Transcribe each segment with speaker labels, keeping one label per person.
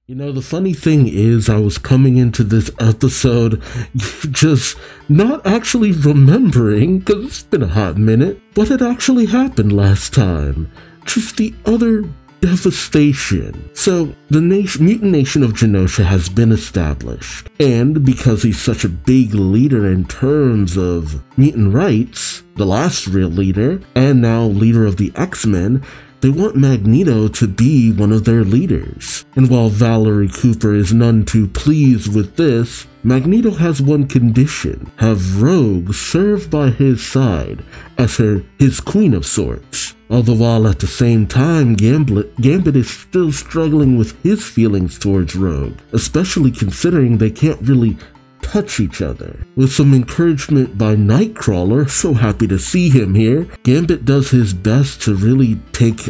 Speaker 1: You know, the funny thing is, I was coming into this episode just not actually remembering, because it's been a hot minute, what had actually happened last time. Just the utter devastation. So, the mutant nation of Genosha has been established, and because he's such a big leader in terms of mutant rights, the last real leader, and now leader of the X-Men, they want Magneto to be one of their leaders. And while Valerie Cooper is none too pleased with this, Magneto has one condition: have Rogue serve by his side as his queen of sorts. All the while at the same time, Gambit is still struggling with his feelings towards Rogue, especially considering they can't really touch each other. With some encouragement by Nightcrawler, so happy to see him here, Gambit does his best to really take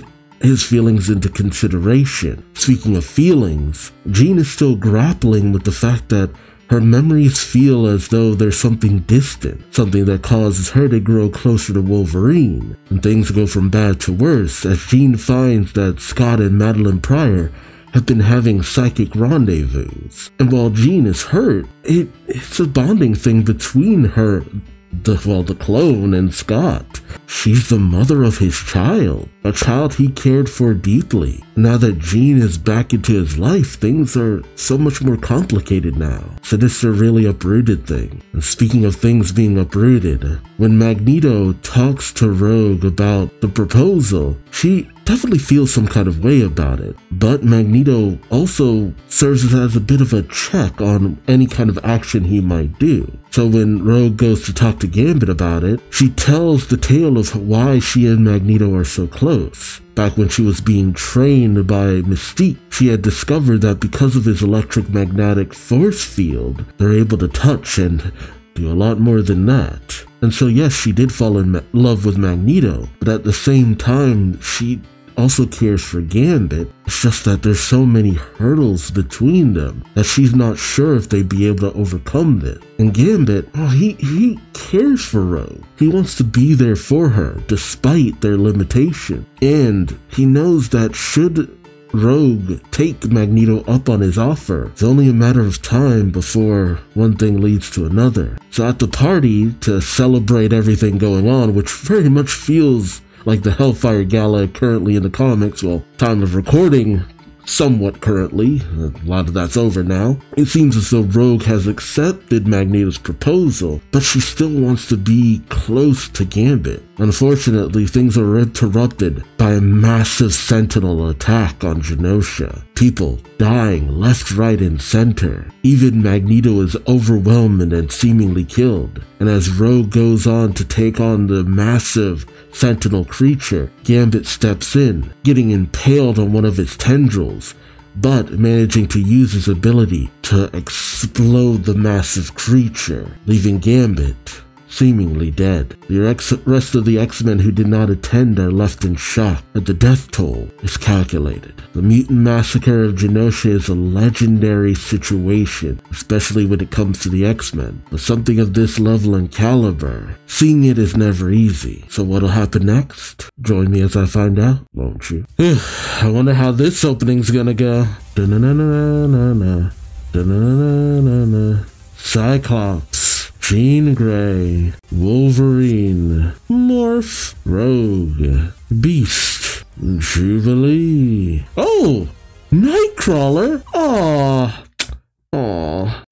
Speaker 1: his feelings into consideration. Speaking of feelings, Jean is still grappling with the fact that her memories feel as though there's something distant, something that causes her to grow closer to Wolverine, and things go from bad to worse as Jean finds that Scott and Madeline Pryor have been having psychic rendezvous. And while Jean is hurt, it's a bonding thing between her, the clone, and Scott. She's the mother of his child, a child he cared for deeply. Now that Jean is back into his life, things are so much more complicated now. So this is a really uprooted thing. And speaking of things being uprooted, when Magneto talks to Rogue about the proposal, she definitely feels some kind of way about it, but Magneto also serves as a bit of a check on any kind of action he might do. So when Rogue goes to talk to Gambit about it, she tells the tale of why she and Magneto are so close. Back when she was being trained by Mystique, she had discovered that because of his electromagnetic force field, they're able to touch and do a lot more than that. And so yes, she did fall in love with Magneto, but at the same time, she also cares for Gambit. It's just that there's so many hurdles between them that she's not sure if they'd be able to overcome this. And Gambit, he cares for Rogue. He wants to be there for her despite their limitation. And he knows that should Rogue take Magneto up on his offer, it's only a matter of time before one thing leads to another. So at the party, to celebrate everything going on, which very much feels like the Hellfire Gala currently in the comics, well, time of recording, somewhat currently, a lot of that's over now, it seems as though Rogue has accepted Magneto's proposal, but she still wants to be close to Gambit. Unfortunately, things are interrupted by a massive Sentinel attack on Genosha. People dying left, right, and center. Even Magneto is overwhelmed and seemingly killed. And as Rogue goes on to take on the massive Sentinel creature, Gambit steps in, getting impaled on one of its tendrils, but managing to use his ability to explode the massive creature, leaving Gambit seemingly dead. The rest of the X-Men who did not attend are left in shock, but the death toll is calculated. The mutant massacre of Genosha is a legendary situation, especially when it comes to the X-Men. But something of this level and caliber, seeing it is never easy. So what'll happen next? Join me as I find out, won't you? I wonder how this opening's gonna go. Da-na-na-na-na-na. Da-na-na-na-na-na. Cyclops, Jean Grey, Wolverine, Morph, Rogue, Beast, Jubilee. Oh! Nightcrawler? Aww.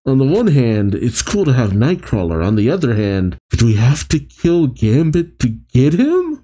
Speaker 1: On the one hand, it's cool to have Nightcrawler. On the other hand, did we have to kill Gambit to get him?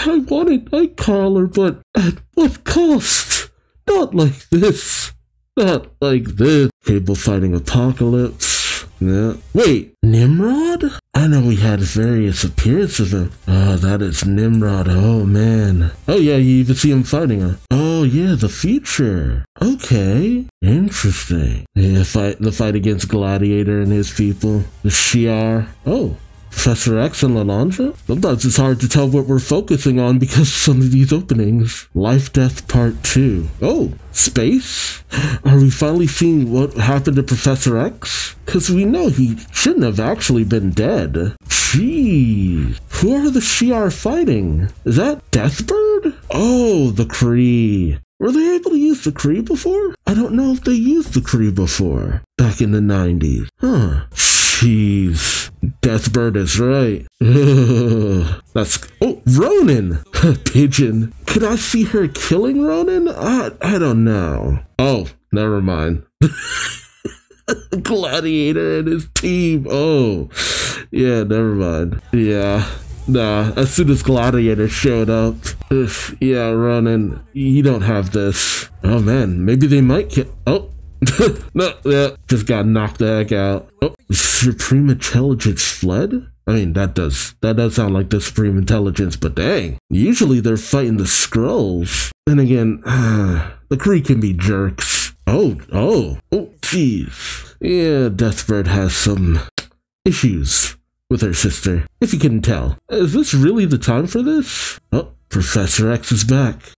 Speaker 1: I wanted Nightcrawler, but at what cost? Not like this. Not like this. Cable fighting Apocalypse. Yeah. Wait, Nimrod? I know we had various appearances of him. Oh, that is Nimrod. Oh, man. Oh, yeah, you even see him fighting her. Oh, yeah, the future. Okay. Interesting. Yeah, the fight against Gladiator and his people. The Shi'ar. Oh, Professor X and Lalandra? Sometimes it's hard to tell what we're focusing on because of some of these openings. Lifedeath Part 2. Oh, space? Are we finally seeing what happened to Professor X? Because we know he shouldn't have actually been dead. Jeez. Who are the Shi'ar fighting? Is that Deathbird? Oh, the Kree. Were they able to use the Kree before? I don't know if they used the Kree before, back in the 90s. Huh. Jeez. Deathbird is right. Oh, Ronan! Pigeon. Could I see her killing Ronan? I don't know. Oh, never mind. Gladiator and his team. Oh, yeah, never mind. Yeah. Nah, as soon as Gladiator showed up. Yeah, Ronan, you don't have this. Oh man, maybe they might kill. Oh. No, yeah, just got knocked the heck out. Oh, Supreme Intelligence fled? I mean, that does sound like the Supreme Intelligence, but dang. Usually they're fighting the Skrulls. Then again, the Kree can be jerks. Oh, jeez. Yeah, Deathbird has some issues with her sister, if you couldn't tell. Is this really the time for this? Oh, Professor X is back.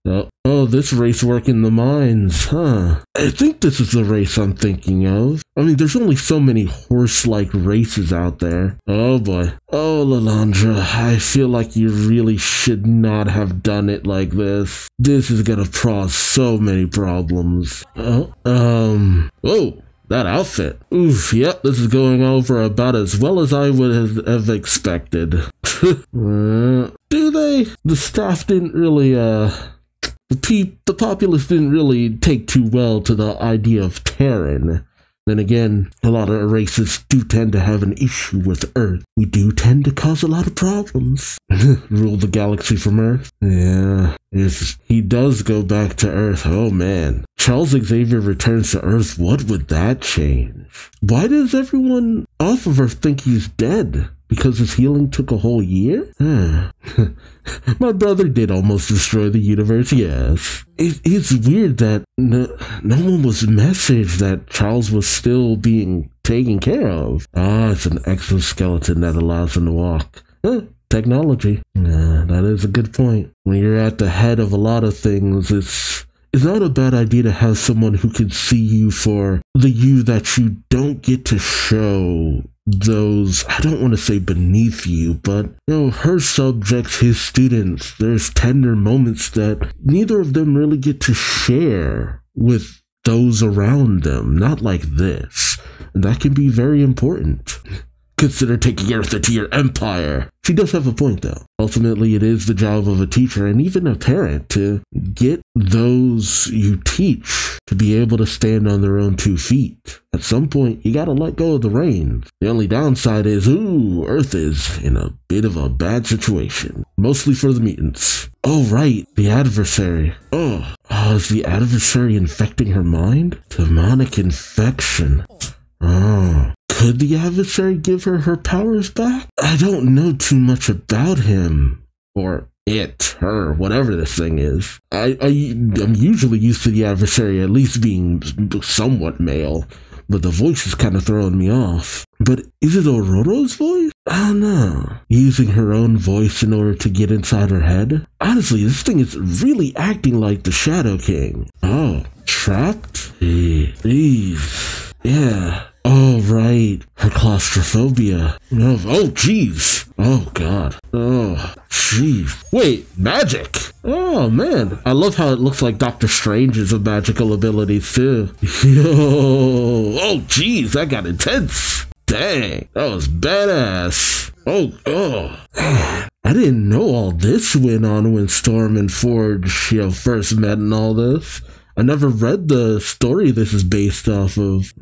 Speaker 1: Oh, this race work in the mines, huh? I think this is the race I'm thinking of. I mean, there's only so many horse-like races out there. Oh boy. Oh, Lalandra, I feel like you really should not have done it like this. This is gonna cause so many problems. Whoa. That outfit. Oof, yep, this is going over about as well as I would have expected. Do they? The staff didn't really, the populace didn't really take too well to the idea of Terran. Then again, a lot of races do tend to have an issue with Earth. We do tend to cause a lot of problems. Rule the galaxy from Earth? Yeah. If he does go back to Earth, oh man. Charles Xavier returns to Earth, what would that change? Why does everyone off of Earth think he's dead? Because his healing took a whole year? My brother did almost destroy the universe, yes. It's weird that no one was messaged that Charles was still being taken care of. It's an exoskeleton that allows him to walk. Technology. That is a good point. When you're at the head of a lot of things, it's not a bad idea to have someone who can see you for the you that you don't get to show those, I don't want to say beneath you, but, her subjects, his students, there's tender moments that neither of them really get to share with those around them. Not like this. And that can be very important. Consider taking Earth into your empire. She does have a point, though. Ultimately, it is the job of a teacher and even a parent to get those you teach to be able to stand on their own 2 feet. At some point, you gotta let go of the reins. The only downside is, Earth is in a bit of a bad situation. Mostly for the mutants. Oh, right, the adversary. Is the adversary infecting her mind? Demonic infection. Could the adversary give her powers back? I don't know too much about him. Or it, her, whatever this thing is. I'm usually used to the adversary at least being somewhat male, but the voice is kind of throwing me off. But is it Ororo's voice? I don't know. Using her own voice in order to get inside her head? Honestly, this thing is really acting like the Shadow King. Oh, trapped? Jeez. Yeah. Oh, right. Her claustrophobia. Oh, jeez. Oh, God. Oh, jeez. Wait, magic? Oh, man. I love how it looks like Doctor Strange's magical abilities, too. Oh, jeez. That got intense. Dang. That was badass. Oh. I didn't know all this went on when Storm and Forge, first met and all this. I never read the story this is based off of.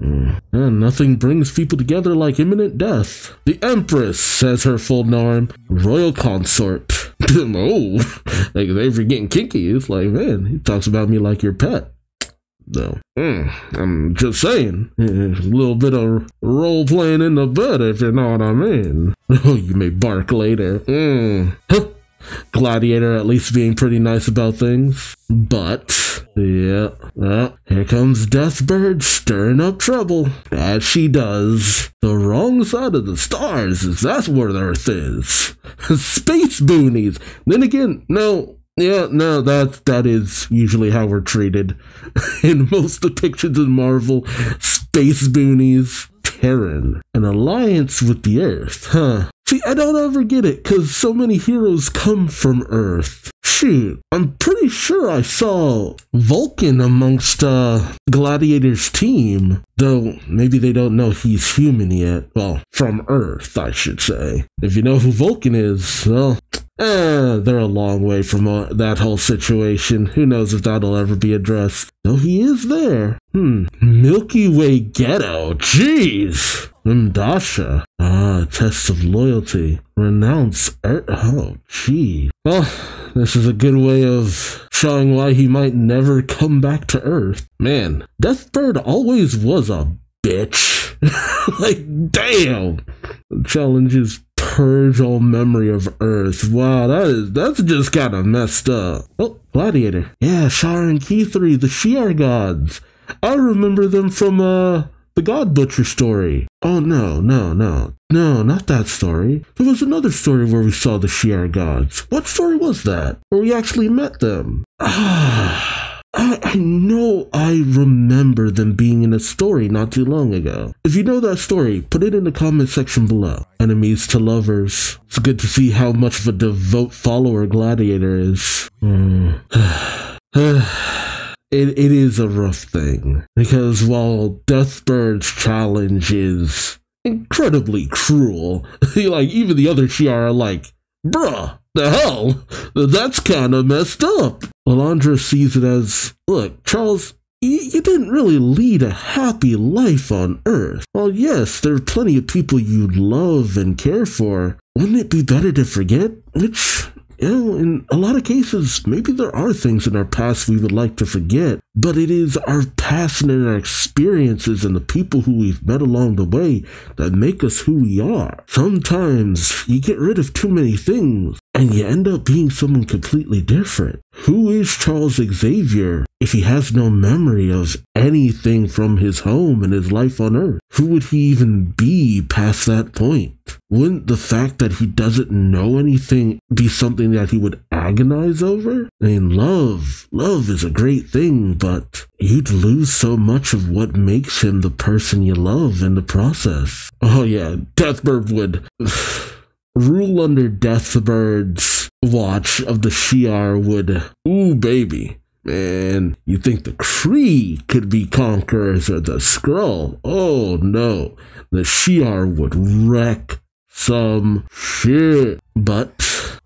Speaker 1: Nothing brings people together like imminent death. The Empress, says her full name. Royal Consort. Like they're getting kinky. It's like, man, he talks about me like your pet. No. I'm just saying. A little bit of role playing in the bed, if you know what I mean. You may bark later. Gladiator at least being pretty nice about things. But, yeah, here comes Deathbird stirring up trouble, as she does. The wrong side of the stars, is that's where Earth is. Space boonies. Then again, that is usually how we're treated. In most depictions in Marvel, space boonies. Terran, an alliance with the Earth, huh? See, I don't ever get it, because so many heroes come from Earth. Shoot, I'm pretty sure I saw Vulcan amongst Gladiator's team, though maybe they don't know he's human yet. Well, from Earth, I should say. If you know who Vulcan is, well, they're a long way from that whole situation. Who knows if that'll ever be addressed. Though he is there. Milky Way Ghetto, jeez. Dasha. Test of loyalty. Renounce oh, gee. Well, this is a good way of showing why he might never come back to Earth. Man, Deathbird always was a bitch. Like, damn. The challenge is purge all memory of Earth. Wow, that's just kind of messed up. Oh, Gladiator. Yeah, Shar and Kithri, the Shi'ar gods. I remember them from, the God Butcher story. Oh, no, not that story. There was another story where we saw the Shi'ar gods. What story was that? Where we actually met them? I know I remember them being in a story not too long ago. If you know that story, put it in the comment section below. Enemies to lovers. It's good to see how much of a devout follower Gladiator is. It is a rough thing, because while Deathbird's challenge is incredibly cruel, like, even the other Shi'ar are like, bruh, the hell? That's kind of messed up. Lalandra sees it as, look, Charles, you didn't really lead a happy life on Earth. Well, yes, there are plenty of people you love and care for. Wouldn't it be better to forget? Which, you know, in a lot of cases, maybe there are things in our past we would like to forget, but it is our past and our experiences and the people who we've met along the way that make us who we are. Sometimes you get rid of too many things and you end up being someone completely different. Who is Charles Xavier if he has no memory of anything from his home and his life on Earth? Who would he even be past that point? Wouldn't the fact that he doesn't know anything be something that he would agonize over? I mean, love is a great thing, but you'd lose so much of what makes him the person you love in the process. Oh yeah, Deathbird would rule under Deathbird's watch of the Shi'ar would, ooh baby. Man, you think the Kree could be conquerors of the Skrull? Oh no, the Shi'ar would wreck some shit. But,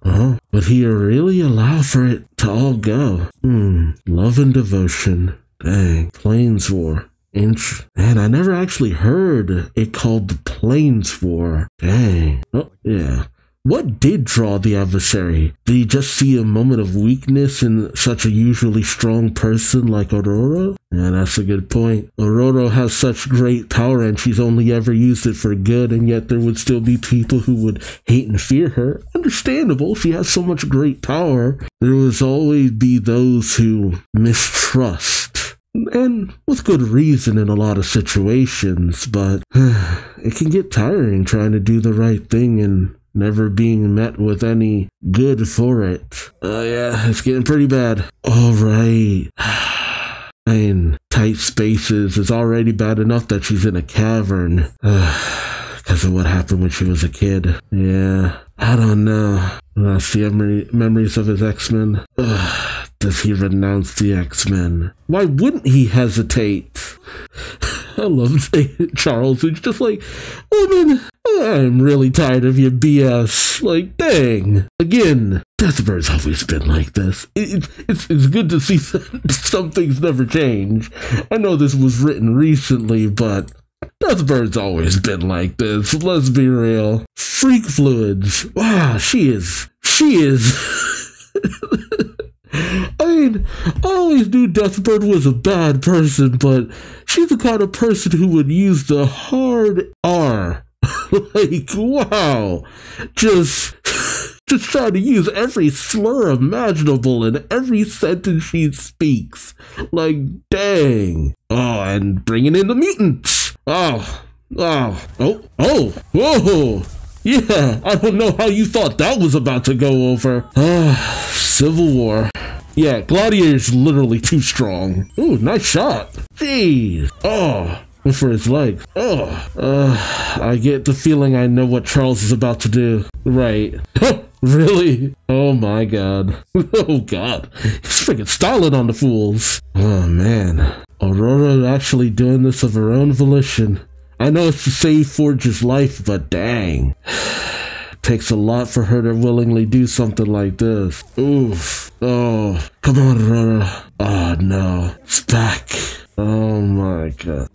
Speaker 1: would he really allow for it to all go? Love and devotion. Dang, Plains War. Man, I never actually heard it called the Plains War. Dang. Oh, yeah. What did draw the adversary? Did he just see a moment of weakness in such a usually strong person like Aurora? Yeah, that's a good point. Aurora has such great power and she's only ever used it for good, and yet there would still be people who would hate and fear her. Understandable, she has so much great power. There will always be those who mistrust. And with good reason in a lot of situations, but it can get tiring trying to do the right thing and never being met with any good for it. Yeah, it's getting pretty bad. Alright. I mean, tight spaces is already bad enough that she's in a cavern. Because of what happened when she was a kid. Yeah, I don't know. See memories of his X-Men. Does he renounce the X-Men? Why wouldn't he hesitate? I love Charles, who's just like, woman, I'm really tired of your BS. Like, dang. Again, Deathbird's always been like this. It's good to see that some things never change. I know this was written recently, but Deathbird's always been like this. Let's be real. Freak fluids. Wow, she is. I mean, I always knew Deathbird was a bad person, but she's the kind of person who would use the hard R. Like, wow. Just trying to use every slur imaginable in every sentence she speaks. Like, dang. Oh, and bringing in the mutants. Oh, whoa. Yeah, I don't know how you thought that was about to go over. Civil War. Yeah, Gladiator's literally too strong. Ooh, nice shot. Jeez. Oh, for his legs. I get the feeling I know what Charles is about to do. Right. Really? Oh my god. Oh god. He's freaking styling on the fools. Oh man. Aurora actually doing this of her own volition. I know it's to save Forge's life, but dang. Takes a lot for her to willingly do something like this. Oof. Oh, come on, Aurora. Oh no. It's back. Oh my god.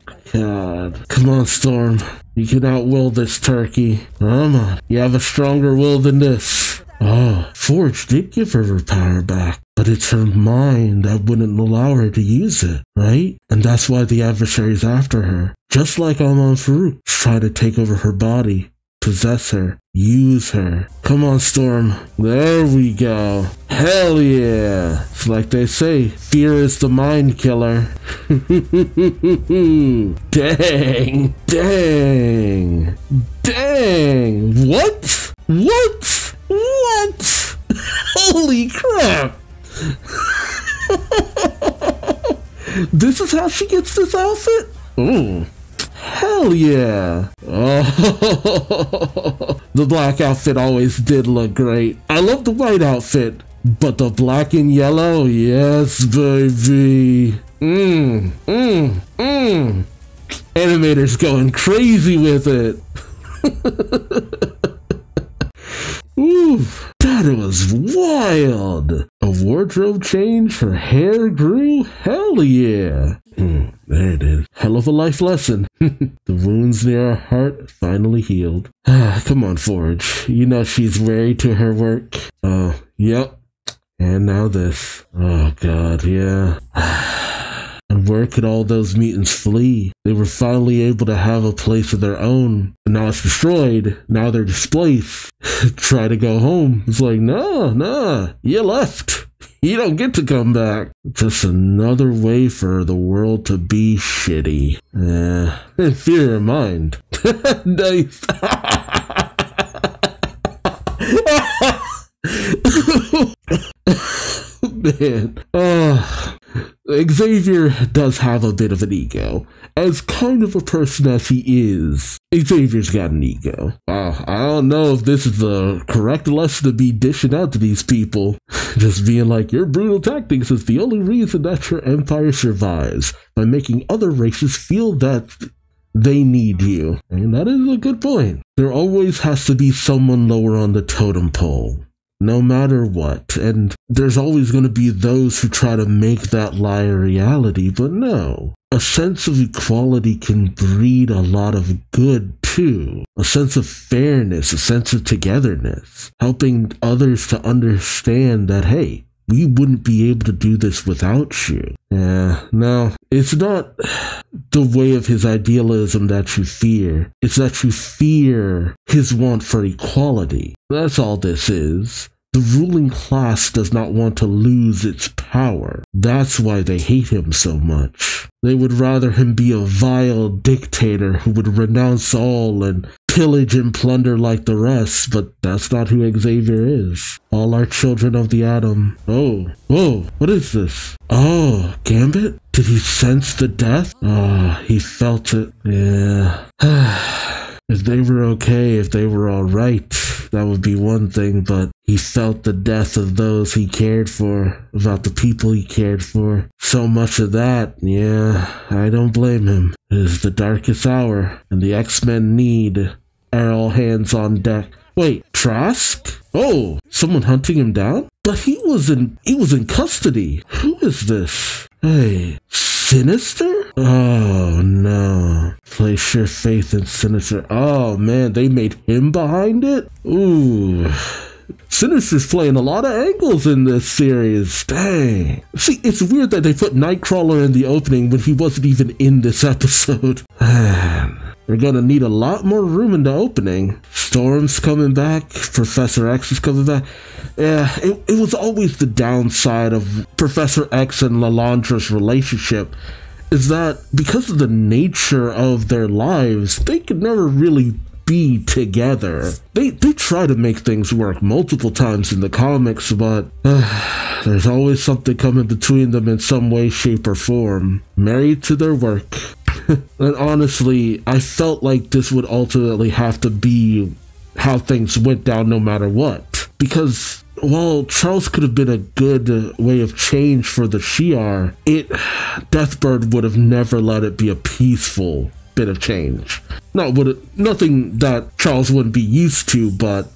Speaker 1: Come on, Storm. You can outwill this turkey. Come on. You have a stronger will than this. Oh, Forge did give her power back, but it's her mind that wouldn't allow her to use it, right? And that's why the adversary's after her. Just like Amon Farouk tried to take over her body, possess her, use her. Come on, Storm. There we go. Hell yeah. It's like they say, fear is the mind killer. Dang. Dang. Dang. What? What? What? Holy crap. This is how she gets this outfit? Oh. Hell yeah. Oh, the black outfit always did look great. I love the white outfit, but the black and yellow, yes, baby. Animator's going crazy with it. Ooh, that was wild. A wardrobe change, her hair grew, hell yeah. There it is. Hell of a life lesson. The wounds near her heart finally healed. Come on, Forge. You know she's very to her work. Oh, yep. And now this. Oh, God, yeah. And where could all those mutants flee? They were finally able to have a place of their own. And now it's destroyed. Now they're displaced. Try to go home. It's like, nah, you left. You don't get to come back. Just another way for the world to be shitty. And fear in mind. Nice. Man. Xavier does have a bit of an ego. As kind of a person as he is, Xavier's got an ego. I don't know if this is the correct lesson to be dishing out to these people. Just being like, your brutal tactics is the only reason that your empire survives, by making other races feel that they need you. And that is a good point. There always has to be someone lower on the totem pole. No matter what, and there's always going to be those who try to make that lie a reality, but no. A sense of equality can breed a lot of good too. A sense of fairness, a sense of togetherness, helping others to understand that, hey, we wouldn't be able to do this without you. No, it's not the way of his idealism that you fear. It's that you fear his want for equality. That's all this is. The ruling class does not want to lose its power. That's why they hate him so much. They would rather him be a vile dictator who would renounce all and pillage and plunder like the rest, but that's not who Xavier is. All are children of the atom. Oh, whoa, what is this? Oh, Gambit? Did he sense the death? Oh, he felt it. Yeah. If they were okay, if they were alright, that would be one thing, but he felt the death of those he cared for, about the people he cared for. So much of that, yeah, I don't blame him. It is the darkest hour, and the X-Men need all hands on deck. Wait, Trask? Oh, someone hunting him down? But he was in custody. Who is this? Hey, Sinister? Oh no. Place your faith in Sinister. Oh man, they made him behind it? Ooh. Sinister's playing a lot of angles in this series. Dang. See, it's weird that they put Nightcrawler in the opening when he wasn't even in this episode. Man. We're gonna need a lot more room in the opening. Storm's coming back. Professor X is coming back. Yeah, it was always the downside of Professor X and Lalandra's relationship, is that because of the nature of their lives, they could never really be together. They try to make things work multiple times in the comics, but there's always something coming between them in some way, shape, or form. Married to their work. And honestly, I felt like this would ultimately have to be how things went down no matter what. Because while Charles could have been a good way of change for the Shi'ar, Deathbird would have never let it be a peaceful bit of change. Nothing that Charles wouldn't be used to, but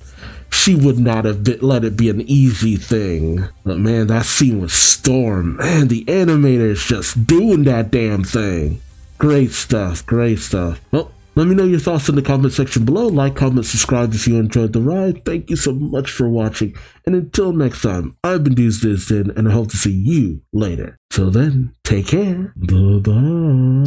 Speaker 1: she would not have let it be an easy thing. But man, that scene with Storm, man, the animator is just doing that damn thing. Great stuff, great stuff. Well, let me know your thoughts in the comment section below. Like, comment, subscribe if you enjoyed the ride. Thank you so much for watching. And until next time, I've been Duuz-Diz-Din, and I hope to see you later. Till then, take care. Bye-bye.